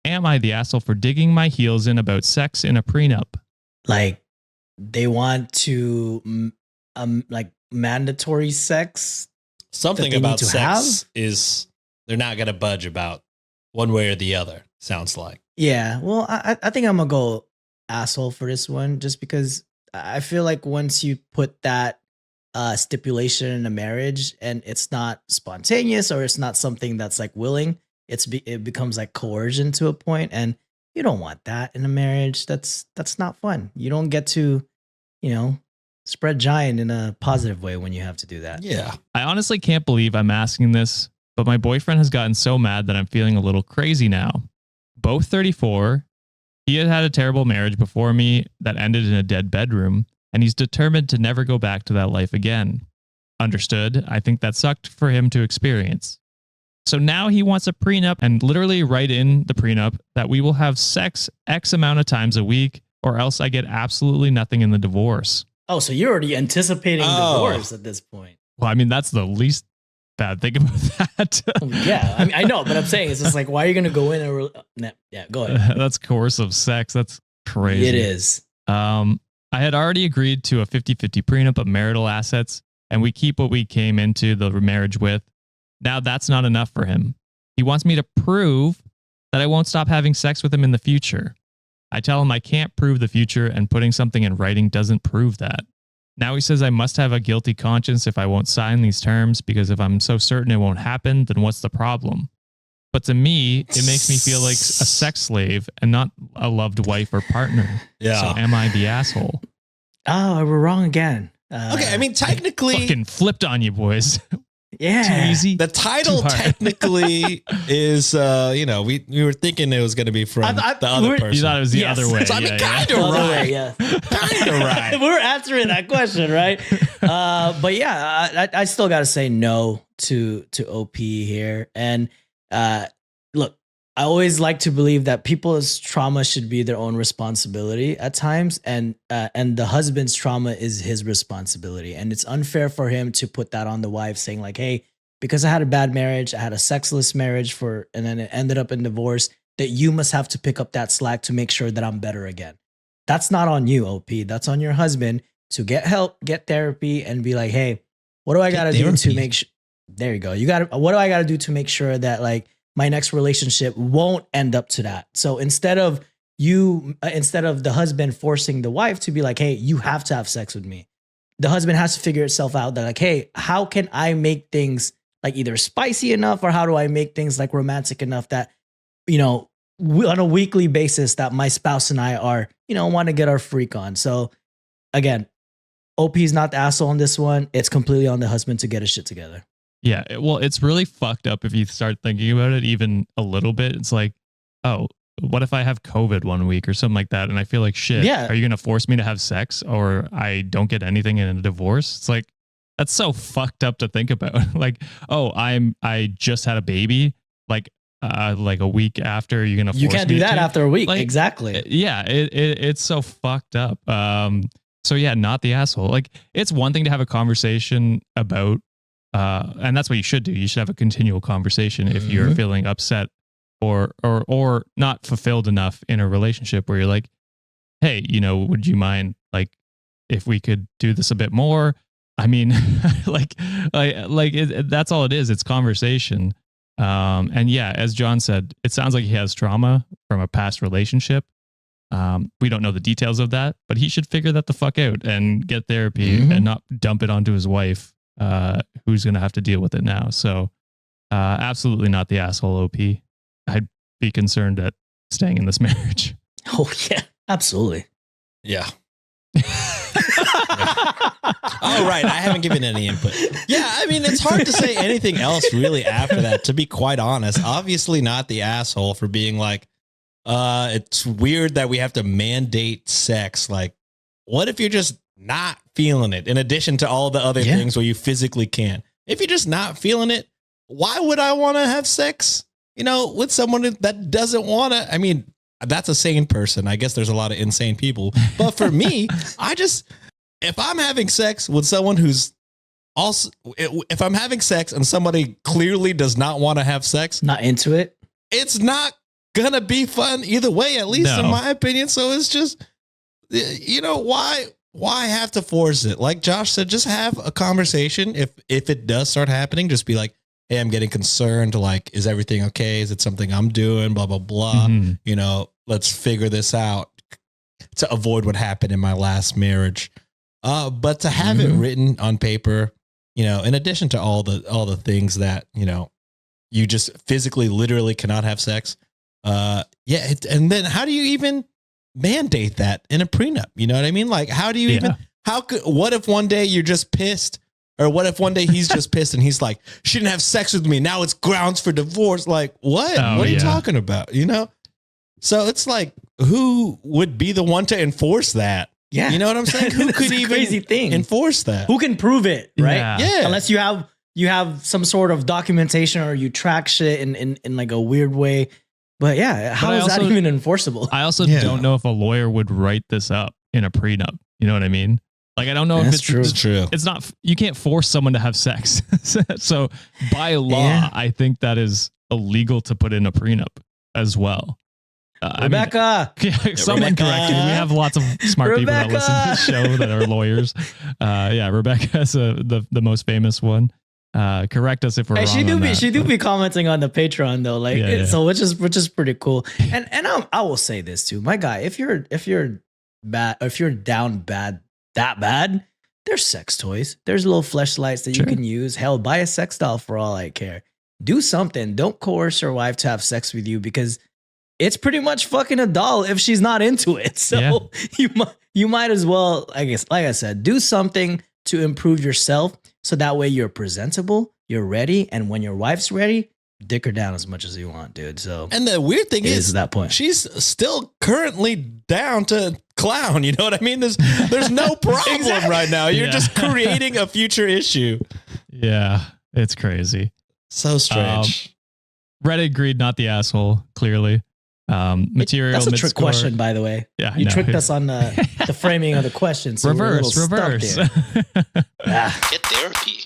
am I the asshole for digging my heels in about sex in a prenup? Like they want to like mandatory sex. Something about sex is they're not going to budge about one way or the other. Sounds like. Yeah. Well, I think I'm going to go asshole for this one just because I feel like once you put that stipulation in a marriage and it's not spontaneous or it's not something that's like willing, it becomes like coercion to a point, and you don't want that in a marriage. That's not fun. You don't get to, spread giant in a positive way when you have to do that. Yeah. I honestly can't believe I'm asking this, but my boyfriend has gotten so mad that I'm feeling a little crazy now. Both 34. He had a terrible marriage before me that ended in a dead bedroom, and he's determined to never go back to that life again. Understood. I think that sucked for him to experience. So now he wants a prenup and literally write in the prenup that we will have sex X amount of times a week, or else I get absolutely nothing in the divorce. Oh, so you're already anticipating divorce at this point. Well, I mean, that's the least bad thing about that. Yeah, I mean, I know, but I'm saying it's just like, why are you going to go in and go ahead. That's coercive sex. That's crazy. It is. I had already agreed to a 50-50 prenup of marital assets, and we keep what we came into the marriage with. Now that's not enough for him. He wants me to prove that I won't stop having sex with him in the future. I tell him I can't prove the future, and putting something in writing doesn't prove that. Now he says I must have a guilty conscience if I won't sign these terms, because if I'm so certain it won't happen, then what's the problem? But to me, it makes me feel like a sex slave and not a loved wife or partner. Yeah. So am I the asshole? Oh, we're wrong again. Okay, I mean, technically... Fucking flipped on you, boys. Yeah. Too easy. The title technically is, we were thinking it was going to be from the other person. You thought it was the other way. So I mean, kind of right. Yeah. Kind of right. We're answering that question, right? But yeah, I still got to say no to OP here. And look, I always like to believe that people's trauma should be their own responsibility at times, and the husband's trauma is his responsibility. And it's unfair for him to put that on the wife, saying like, "Hey, because I had a bad marriage, I had a sexless marriage and then it ended up in divorce, that you must have to pick up that slack to make sure that I'm better again." That's not on you, OP. That's on your husband to get help, get therapy, and be like, "Hey, what do I got to do to make sure?" There you go. What do I got to do to make sure that like my next relationship won't end up to that? So instead of the husband forcing the wife to be like, "Hey, you have to have sex with me," the husband has to figure itself out that like, "Hey, how can I make things like either spicy enough, or how do I make things like romantic enough that, on a weekly basis that my spouse and I are, want to get our freak on." So again, OP is not the asshole on this one. It's completely on the husband to get his shit together. Yeah, well, it's really fucked up if you start thinking about it even a little bit. It's like, oh, what if I have COVID one week or something like that, and I feel like shit? Yeah. Are you going to force me to have sex, or I don't get anything in a divorce? It's like, that's so fucked up to think about. Like, oh, I just had a baby. Like a week after, you're going to force me to? You can't do that after a week. Like, exactly. Yeah, it's so fucked up. So yeah, not the asshole. Like, it's one thing to have a conversation about, and that's what you should do. You should have a continual conversation if you're feeling upset or not fulfilled enough in a relationship where you're like, "Hey, would you mind like if we could do this a bit more?" I mean, that's all it is. It's conversation. And yeah, as John said, it sounds like he has trauma from a past relationship. We don't know the details of that, but he should figure that the fuck out and get therapy and not dump it onto his wife, who's going to have to deal with it now. So absolutely not the asshole, OP. I'd be concerned at staying in this marriage. Oh, yeah, absolutely. Yeah. All right. I haven't given any input. Yeah. I mean, it's hard to say anything else really after that, to be quite honest. Obviously not the asshole for being like, it's weird that we have to mandate sex. Like, what if you're just not feeling it in addition to all the other things where you physically can? If you're just not feeling it, why would I want to have sex, with someone that doesn't want to? I mean, that's a sane person. I guess there's a lot of insane people. But for me, if I'm having sex with someone who's also, if I'm having sex and somebody clearly does not want to have sex, not into it, it's not gonna be fun either way, at least in No. my opinion. So it's just, you know, why have to force it? Like Josh said, just have a conversation. If it does start happening, just be like, hey, I'm getting concerned. Like, is everything okay? Is it something I'm doing? Blah, blah, blah. Mhm. You know, let's figure this out to avoid what happened in my last marriage. But to have it written on paper, you know, in addition to all the things that, you know, you just physically, literally cannot have sex. And then how do you even mandate that in a prenup? You know what I mean? Like, how do you even, what if one day you're just pissed, or what if one day he's just pissed and he's like, she didn't have sex with me, now it's grounds for divorce? Like, what? What are you talking about? You know? So it's like, who would be the one to enforce that? Yeah. You know what I'm saying? Who could even crazy thing. enforce that? Who can prove it, right? Yeah. Unless you have some sort of documentation, or you track shit in like a weird way. But yeah, how is that even enforceable? I also don't know if a lawyer would write this up in a prenup. You know what I mean? Like, I don't know if it's true. It's true. It's not, you can't force someone to have sex. So by law, I think that is illegal to put in a prenup as well. Rebecca. Someone correct me. We have lots of smart people that listen to this show that are lawyers. Rebecca is the most famous one. Correct us if we're wrong. She do be commenting on the Patreon though, like so, which is pretty cool. And I will say this too, my guy. If you're bad, or if you're down bad, that bad, there's sex toys. There's little fleshlights that you can use. Hell, buy a sex doll for all I care. Do something. Don't coerce your wife to have sex with you, because it's pretty much fucking a doll if she's not into it. So you might as well, I guess, like I said, do something to improve yourself, so that way you're presentable, you're ready, and when your wife's ready, dick her down as much as you want, dude. So, and the weird thing is that point, she's still currently down to clown. You know what I mean? There's no problem right now. You're just creating a future issue. Yeah, it's crazy. So strange. Reddit agreed, not the asshole. Clearly, material. That's a trick question, by the way. Yeah, you tricked us on the framing of the question. So reverse. Get therapy.